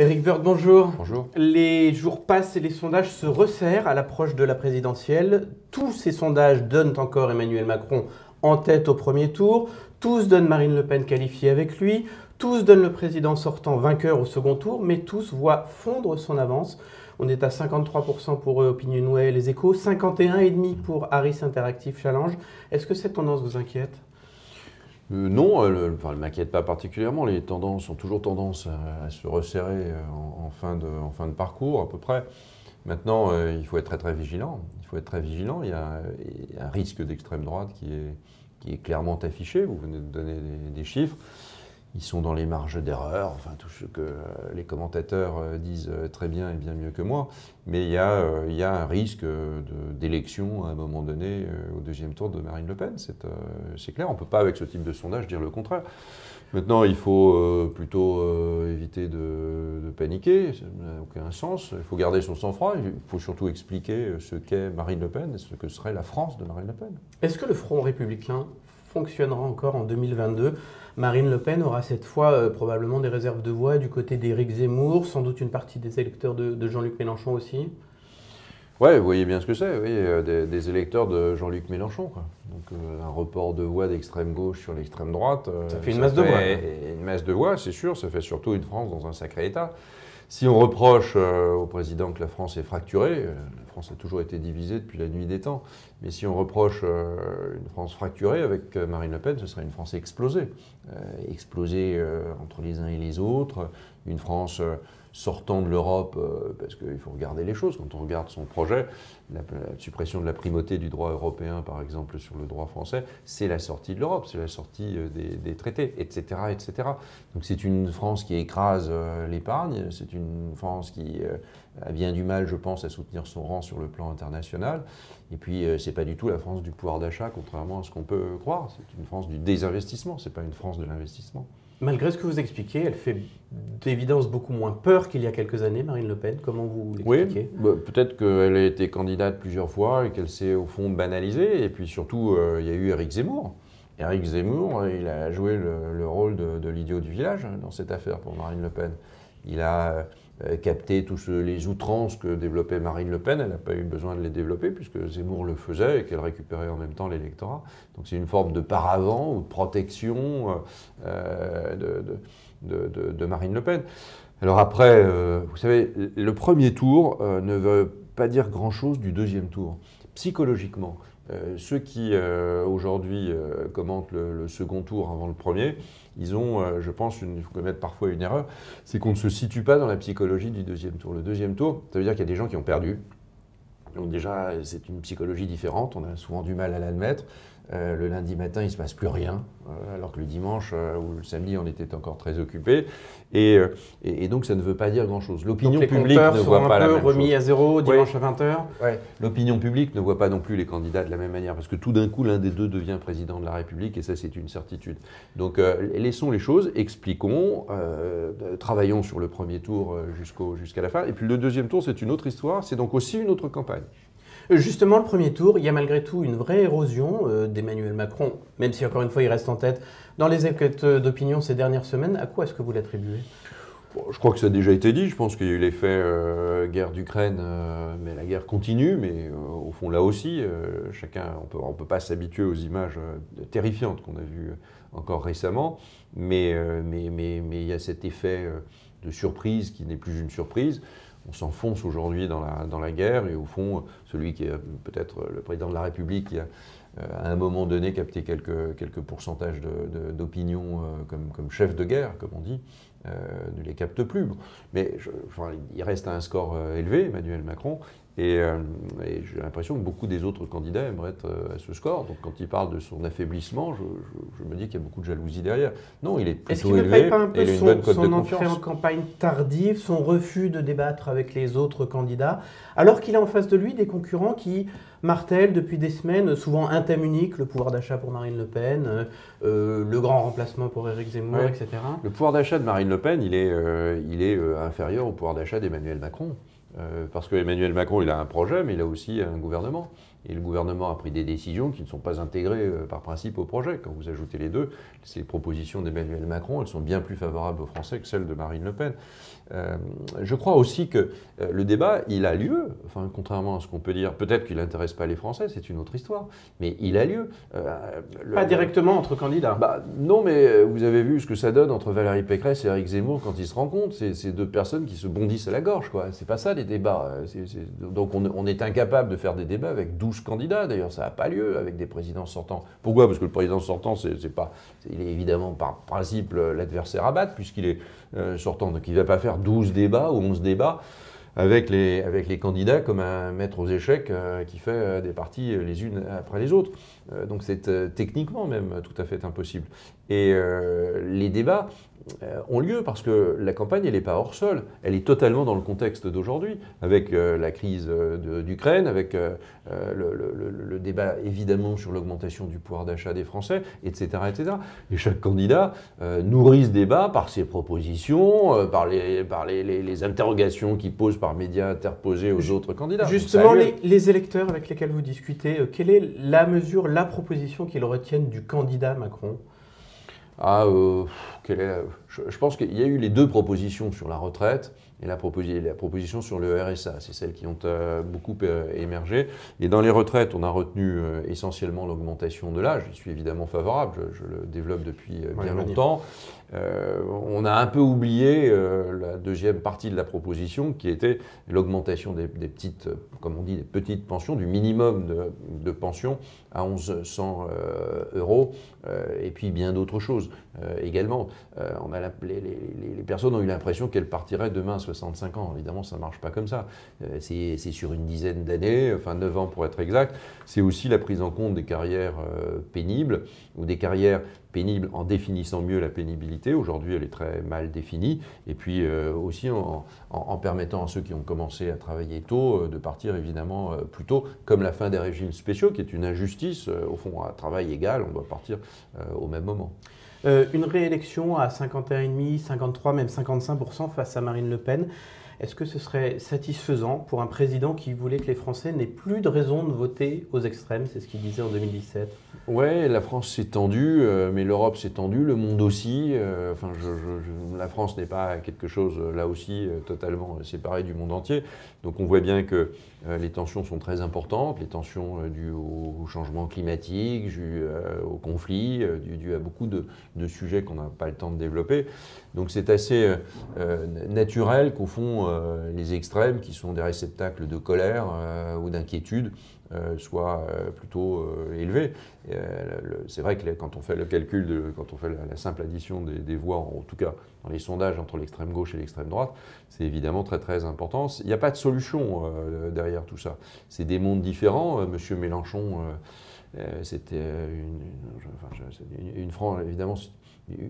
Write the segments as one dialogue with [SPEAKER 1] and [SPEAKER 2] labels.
[SPEAKER 1] Éric Woerth, bonjour.
[SPEAKER 2] Bonjour.
[SPEAKER 1] Les jours passent et les sondages se resserrent à l'approche de la présidentielle. Tous ces sondages donnent encore Emmanuel Macron en tête au premier tour. Tous donnent Marine Le Pen qualifiée avec lui. Tous donnent le président sortant vainqueur au second tour, mais tous voient fondre son avance. On est à 53% pour Opinionway et Les Échos, 51,5% pour Harris Interactive Challenge. Est-ce que cette tendance vous inquiète ?
[SPEAKER 2] Non, elle ne m'inquiète pas particulièrement. Les tendances ont toujours tendance à se resserrer en fin de parcours, à peu près. Maintenant, il faut être très très vigilant. Il y a un risque d'extrême droite qui est clairement affiché. Vous venez de donner des chiffres. Ils sont dans les marges d'erreur, enfin tout ce que les commentateurs disent très bien et bien mieux que moi. Mais il y a un risque d'élection à un moment donné au deuxième tour de Marine Le Pen. C'est clair, on ne peut pas avec ce type de sondage dire le contraire. Maintenant, il faut plutôt éviter de paniquer, ça n'a aucun sens. Il faut garder son sang-froid, il faut surtout expliquer ce qu'est Marine Le Pen et ce que serait la France de Marine Le Pen.
[SPEAKER 1] Est-ce que le Front républicain fonctionnera encore en 2022 ? Marine Le Pen aura cette fois probablement des réserves de voix du côté d'Éric Zemmour, sans doute une partie des électeurs de Jean-Luc Mélenchon aussi.
[SPEAKER 2] Ouais, vous voyez bien ce que c'est, oui, des électeurs de Jean-Luc Mélenchon, quoi. Donc un report de voix d'extrême gauche sur l'extrême droite.
[SPEAKER 1] Ça fait une masse de voix.
[SPEAKER 2] Une masse de voix, c'est sûr, ça fait surtout une France dans un sacré état. Si on reproche au président que la France est fracturée, la France a toujours été divisée depuis la nuit des temps, mais si on reproche une France fracturée avec Marine Le Pen, ce serait une France explosée. Explosée entre les uns et les autres, une France sortant de l'Europe, parce qu'il faut regarder les choses. Quand on regarde son projet, la suppression de la primauté du droit européen, par exemple, sur le droit français, c'est la sortie de l'Europe, c'est la sortie des traités, etc., etc. Donc c'est une France qui écrase l'épargne, c'est une France qui a bien du mal, je pense, à soutenir son rang sur le plan international. Et puis, c'est pas du tout la France du pouvoir d'achat, contrairement à ce qu'on peut croire. C'est une France du désinvestissement, c'est pas une France de l'investissement.
[SPEAKER 1] Malgré ce que vous expliquez, elle fait d'évidence beaucoup moins peur qu'il y a quelques années, Marine Le Pen. Comment vous l'expliquez ?
[SPEAKER 2] Oui, peut-être qu'elle a été candidate plusieurs fois et qu'elle s'est au fond banalisée. Et puis surtout, il y a eu Éric Zemmour. Éric Zemmour, il a joué le rôle de l'idiot du village dans cette affaire pour Marine Le Pen. Il a capté tous les outrances que développait Marine Le Pen. Elle n'a pas eu besoin de les développer puisque Zemmour le faisait et qu'elle récupérait en même temps l'électorat. Donc c'est une forme de paravent ou de protection de Marine Le Pen. Alors après, vous savez, le premier tour ne veut pas dire grand-chose du deuxième tour. Psychologiquement, ceux qui aujourd'hui commentent le second tour avant le premier, ils ont, je pense, il faut commettre parfois une erreur, c'est qu'on ne se situe pas dans la psychologie du deuxième tour. Le deuxième tour, ça veut dire qu'il y a des gens qui ont perdu. Donc déjà, c'est une psychologie différente, on a souvent du mal à l'admettre. Le lundi matin, il ne se passe plus rien, alors que le dimanche ou le samedi, on était encore très occupés. Et donc, ça ne veut pas dire grand-chose. L'opinion publique ne voit pas la même chose. Les compteurs sont un peu
[SPEAKER 1] remis à zéro dimanche à 20h.
[SPEAKER 2] Ouais. L'opinion publique ne voit pas non plus les candidats de la même manière, parce que tout d'un coup, l'un des deux devient président de la République, et ça, c'est une certitude. Donc, laissons les choses, expliquons, travaillons sur le premier tour jusqu'à la fin. Et puis, le deuxième tour, c'est une autre histoire, c'est donc aussi une autre campagne.
[SPEAKER 1] Justement, le premier tour, il y a malgré tout une vraie érosion d'Emmanuel Macron, même si encore une fois il reste en tête dans les enquêtes d'opinion ces dernières semaines. À quoi est-ce que vous l'attribuez ?
[SPEAKER 2] Bon, je crois que ça a déjà été dit. Je pense qu'il y a eu l'effet guerre d'Ukraine, mais la guerre continue. Mais au fond, là aussi, on peut pas s'habituer aux images terrifiantes qu'on a vues encore récemment. Mais il y a cet effet de surprise qui n'est plus une surprise. On s'enfonce aujourd'hui dans la guerre et au fond, celui qui est peut-être le président de la République qui a à un moment donné capté quelques pourcentages d'opinion comme chef de guerre, comme on dit, ne les capte plus. Mais il reste à un score élevé, Emmanuel Macron, et j'ai l'impression que beaucoup des autres candidats aimeraient être à ce score. Donc quand il parle de son affaiblissement, je me dis qu'il y a beaucoup de jalousie derrière. Non, il est plutôt élevé et il a une bonne cote de confiance.
[SPEAKER 1] Son entrée en campagne tardive, son refus de débattre avec les autres candidats, alors qu'il a en face de lui des concurrents qui martèlent depuis des semaines, souvent un thème unique, le pouvoir d'achat pour Marine Le Pen, le grand remplacement pour Éric Zemmour, etc.
[SPEAKER 2] Le pouvoir d'achat de Marine Le Pen, il est inférieur au pouvoir d'achat d'Emmanuel Macron. Parce que Emmanuel Macron, il a un projet, mais il a aussi un gouvernement. Et le gouvernement a pris des décisions qui ne sont pas intégrées par principe au projet. Quand vous ajoutez les deux, ces propositions d'Emmanuel Macron, elles sont bien plus favorables aux Français que celles de Marine Le Pen. Je crois aussi que le débat, il a lieu, enfin, contrairement à ce qu'on peut dire, peut-être qu'il n'intéresse pas les Français, c'est une autre histoire, mais il a lieu.
[SPEAKER 1] Pas directement entre candidats.
[SPEAKER 2] Non, mais vous avez vu ce que ça donne entre Valérie Pécresse et Éric Zemmour quand ils se rencontrent. C'est deux personnes qui se bondissent à la gorge, quoi. C'est pas ça les débats. Donc on est incapable de faire des débats avec 12 candidats. D'ailleurs, ça n'a pas lieu avec des présidents sortants. Pourquoi? Parce que le président sortant, il est évidemment par principe l'adversaire à battre, puisqu'il est sortant. Donc il ne va pas faire 12 débats ou 11 débats avec les candidats comme un maître aux échecs qui fait des parties les unes après les autres. Donc c'est techniquement même tout à fait impossible. Et les débats ont lieu parce que la campagne, elle n'est pas hors sol. Elle est totalement dans le contexte d'aujourd'hui, avec la crise d'Ukraine, avec le débat évidemment sur l'augmentation du pouvoir d'achat des Français, etc., etc. Et chaque candidat nourrit ce débat par ses propositions, par les interrogations qu'il pose par médias interposés aux autres candidats.
[SPEAKER 1] Justement, les électeurs avec lesquels vous discutez, quelle est la mesure, la proposition qu'ils retiennent du candidat Macron?
[SPEAKER 2] Je pense qu'il y a eu les deux propositions sur la retraite et la proposition sur le RSA. C'est celles qui ont beaucoup émergé. Et dans les retraites, on a retenu essentiellement l'augmentation de l'âge. Je suis évidemment favorable, je le développe depuis bien longtemps. On a un peu oublié la deuxième partie de la proposition qui était l'augmentation des petites, comme on dit, des petites pensions, du minimum de pension à 1 100 euros et puis bien d'autres choses également. Les personnes ont eu l'impression qu'elles partiraient demain à 65 ans. Évidemment, ça ne marche pas comme ça. C'est sur une dizaine d'années, enfin 9 ans pour être exact. C'est aussi la prise en compte des carrières pénibles ou des carrières pénible en définissant mieux la pénibilité. Aujourd'hui, elle est très mal définie. Et puis aussi en permettant à ceux qui ont commencé à travailler tôt de partir évidemment plus tôt, comme la fin des régimes spéciaux, qui est une injustice. Au fond, à travail égal, on doit partir au même moment.
[SPEAKER 1] Une réélection à 51,5, 53, même 55% face à Marine Le Pen. Est-ce que ce serait satisfaisant pour un président qui voulait que les Français n'aient plus de raison de voter aux extrêmes? C'est ce qu'il disait en 2017.
[SPEAKER 2] Ouais, la France s'est tendue, mais l'Europe s'est tendue, le monde aussi. La France n'est pas quelque chose, là aussi, totalement séparé du monde entier. Donc on voit bien que les tensions sont très importantes, les tensions dues au changement climatique, dues au conflit, dues à beaucoup de sujets qu'on n'a pas le temps de développer. Donc c'est assez naturel qu'au fond, les extrêmes, qui sont des réceptacles de colère ou d'inquiétude, soient plutôt élevés. C'est vrai que quand on fait le calcul, quand on fait la simple addition des voix, en tout cas dans les sondages entre l'extrême gauche et l'extrême droite, c'est évidemment très très important. Il n'y a pas de solution derrière tout ça. C'est des mondes différents. Monsieur Mélenchon, c'était une France, évidemment,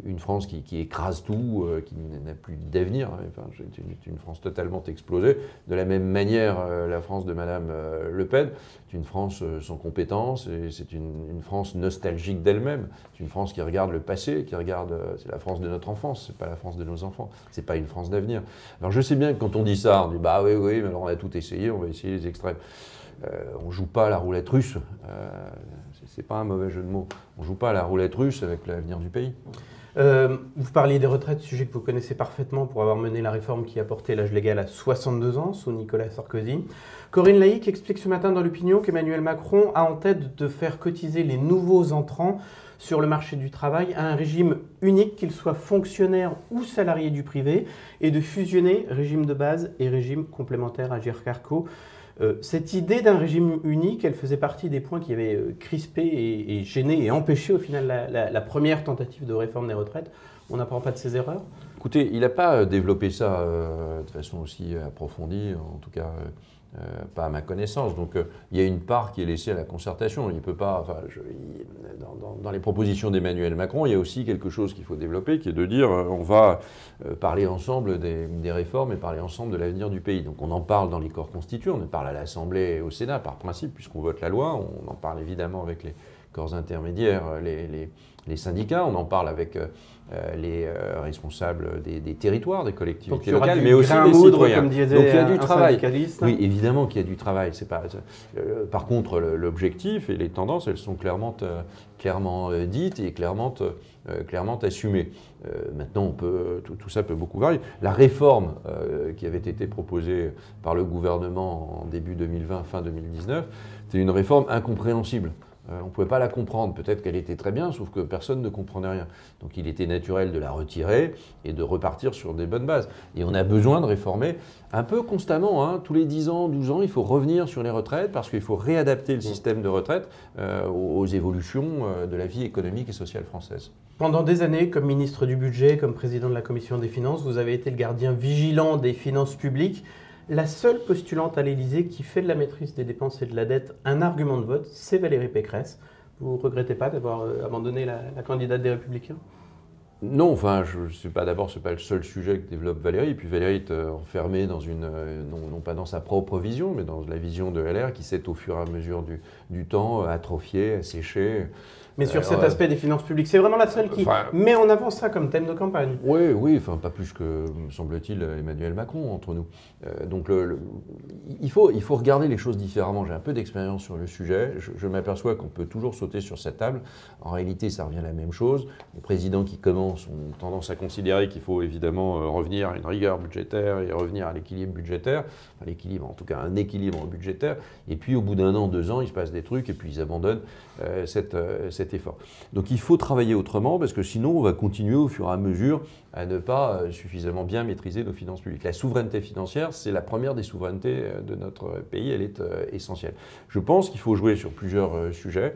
[SPEAKER 2] une France qui écrase tout, qui n'a plus d'avenir. Enfin, c'est une France totalement explosée. De la même manière, la France de Madame Le Pen, c'est une France sans compétences, et c'est une France nostalgique d'elle-même. C'est une France qui regarde le passé, c'est la France de notre enfance, c'est pas la France de nos enfants, c'est pas une France d'avenir. Alors je sais bien que quand on dit ça, on dit bah oui, mais alors on a tout essayé, on va essayer les extrêmes. On joue pas à la roulette russe, c'est pas un mauvais jeu de mots. On joue pas à la roulette russe avec l'avenir du pays.
[SPEAKER 1] Vous parliez des retraites, sujet que vous connaissez parfaitement pour avoir mené la réforme qui a porté l'âge légal à 62 ans sous Nicolas Sarkozy. Corinne Laïc explique ce matin dans l'Opinion qu'Emmanuel Macron a en tête de faire cotiser les nouveaux entrants sur le marché du travail à un régime unique, qu'ils soient fonctionnaires ou salariés du privé, et de fusionner régime de base et régime complémentaire Agirc-Arrco. Cette idée d'un régime unique, elle faisait partie des points qui avaient crispé et gêné et empêché au final la première tentative de réforme des retraites. On n'apprend pas de ses erreurs?
[SPEAKER 2] Écoutez, il n'a pas développé ça de façon aussi approfondie, en tout cas pas à ma connaissance. Donc il y a une part qui est laissée à la concertation. Il peut pas, dans les propositions d'Emmanuel Macron, il y a aussi quelque chose qu'il faut développer, qui est de dire on va parler ensemble des réformes et parler ensemble de l'avenir du pays. Donc on en parle dans les corps constituants, on en parle à l'Assemblée et au Sénat par principe, puisqu'on vote la loi, on en parle évidemment avec les corps intermédiaires, les syndicats. On en parle avec les responsables des territoires, des collectivités locales, mais aussi des citoyens.
[SPEAKER 1] Comme disait
[SPEAKER 2] donc il y a du travail.
[SPEAKER 1] Oui,
[SPEAKER 2] évidemment qu'il y a du travail. C'est pas, par contre, l'objectif et les tendances, elles sont clairement dites et clairement assumées. Maintenant, tout ça peut beaucoup varier. La réforme qui avait été proposée par le gouvernement en début 2020, fin 2019, c'était une réforme incompréhensible. On ne pouvait pas la comprendre. Peut-être qu'elle était très bien, sauf que personne ne comprenait rien. Donc il était naturel de la retirer et de repartir sur des bonnes bases. Et on a besoin de réformer un peu constamment. Hein. Tous les 10 ans, 12 ans, il faut revenir sur les retraites parce qu'il faut réadapter le système de retraite aux évolutions de la vie économique et sociale française.
[SPEAKER 1] Pendant des années, comme ministre du Budget, comme président de la Commission des Finances, vous avez été le gardien vigilant des finances publiques. La seule postulante à l'Élysée qui fait de la maîtrise des dépenses et de la dette un argument de vote, c'est Valérie Pécresse. Vous ne regrettez pas d'avoir abandonné la candidate des Républicains ?
[SPEAKER 2] Non, enfin, d'abord, ce n'est pas le seul sujet que développe Valérie. Et puis Valérie est enfermée dans non pas dans sa propre vision, mais dans la vision de LR qui s'est au fur et à mesure du temps atrophiée, asséchée.
[SPEAKER 1] Mais sur cet aspect des finances publiques, c'est vraiment la seule qui met en avant ça comme thème de campagne.
[SPEAKER 2] Oui, enfin pas plus que, me semble-t-il, Emmanuel Macron entre nous. Donc il faut regarder les choses différemment. J'ai un peu d'expérience sur le sujet. Je m'aperçois qu'on peut toujours sauter sur cette table. En réalité, ça revient à la même chose. Les présidents qui commencent ont tendance à considérer qu'il faut évidemment revenir à une rigueur budgétaire et revenir à l'équilibre budgétaire. Enfin, l'équilibre, en tout cas un équilibre budgétaire. Et puis au bout d'un an, 2 ans, il se passe des trucs et puis ils abandonnent cet effort. Donc il faut travailler autrement parce que sinon on va continuer au fur et à mesure à ne pas suffisamment bien maîtriser nos finances publiques. La souveraineté financière, c'est la première des souverainetés de notre pays, elle est essentielle. Je pense qu'il faut jouer sur plusieurs sujets.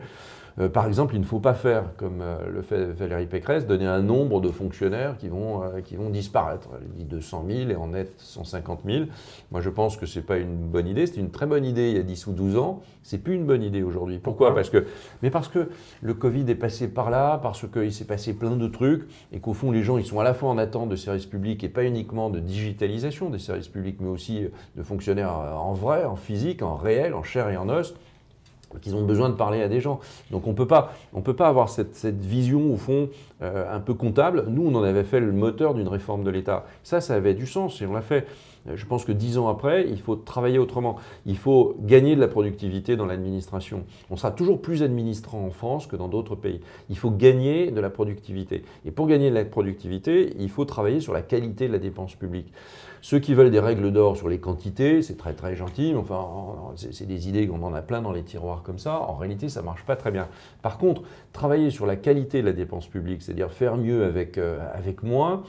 [SPEAKER 2] Par exemple, il ne faut pas faire, comme le fait Valérie Pécresse, donner un nombre de fonctionnaires qui vont disparaître. Elle dit 200 000 et en net 150 000. Moi, je pense que ce n'est pas une bonne idée. C'était une très bonne idée il y a 10 ou 12 ans. Ce n'est plus une bonne idée aujourd'hui. Pourquoi ? Parce que le Covid est passé par là, parce qu'il s'est passé plein de trucs et qu'au fond, les gens, ils sont à la fois en attente de services publics et pas uniquement de digitalisation des services publics, mais aussi de fonctionnaires en vrai, en physique, en réel, en chair et en os, qu'ils ont besoin de parler à des gens. Donc on ne peut pas avoir cette vision, au fond, un peu comptable. Nous, on en avait fait le moteur d'une réforme de l'État. Ça avait du sens et on l'a fait. Je pense que 10 ans après, il faut travailler autrement. Il faut gagner de la productivité dans l'administration. On sera toujours plus administrant en France que dans d'autres pays. Il faut gagner de la productivité. Et pour gagner de la productivité, il faut travailler sur la qualité de la dépense publique. Ceux qui veulent des règles d'or sur les quantités, c'est très très gentil, mais enfin, c'est des idées qu'on en a plein dans les tiroirs comme ça. En réalité, ça ne marche pas très bien. Par contre, travailler sur la qualité de la dépense publique, c'est-à-dire faire mieux avec moins,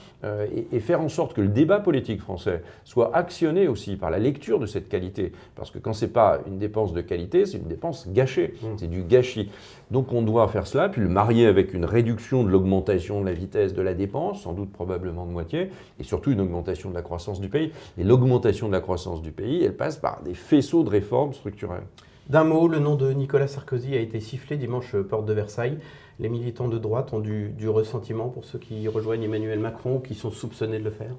[SPEAKER 2] et faire en sorte que le débat politique français soit actionné aussi par la lecture de cette qualité. Parce que quand ce n'est pas une dépense de qualité, c'est une dépense gâchée, c'est du gâchis. Donc on doit faire cela, puis le marier avec une réduction de l'augmentation de la vitesse de la dépense, sans doute probablement de moitié, et surtout une augmentation de la croissance du pays. Et l'augmentation de la croissance du pays, elle passe par des faisceaux de réformes structurelles.
[SPEAKER 1] D'un mot, le nom de Nicolas Sarkozy a été sifflé dimanche porte de Versailles. Les militants de droite ont du ressentiment pour ceux qui rejoignent Emmanuel Macron ou qui sont soupçonnés de le faire.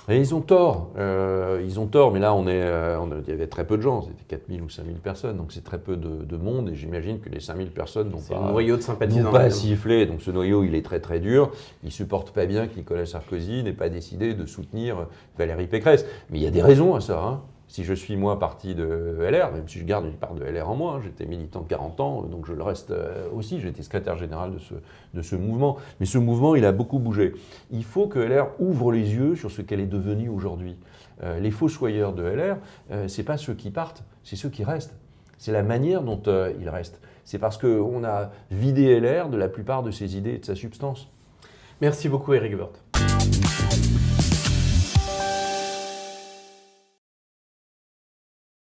[SPEAKER 2] Et ils ont tort, mais là il y avait très peu de gens, c'était 4 000 ou 5 000 personnes, donc c'est très peu de monde et j'imagine que les 5 000 personnes n'ont pas sifflé, donc ce noyau il est très très dur, il ne supporte pas bien que Nicolas Sarkozy n'ait pas décidé de soutenir Valérie Pécresse, mais il y a des raisons à ça. Hein. Si je suis moi parti de LR, même si je garde une part de LR en moi, hein, j'étais militant 40 ans, donc je le reste aussi, j'ai été secrétaire général de ce mouvement. Mais ce mouvement, il a beaucoup bougé. Il faut que LR ouvre les yeux sur ce qu'elle est devenue aujourd'hui. Les fossoyeurs de LR, ce n'est pas ceux qui partent, c'est ceux qui restent. C'est la manière dont ils restent. C'est parce qu'on a vidé LR de la plupart de ses idées et de sa substance.
[SPEAKER 1] Merci beaucoup Éric Woerth.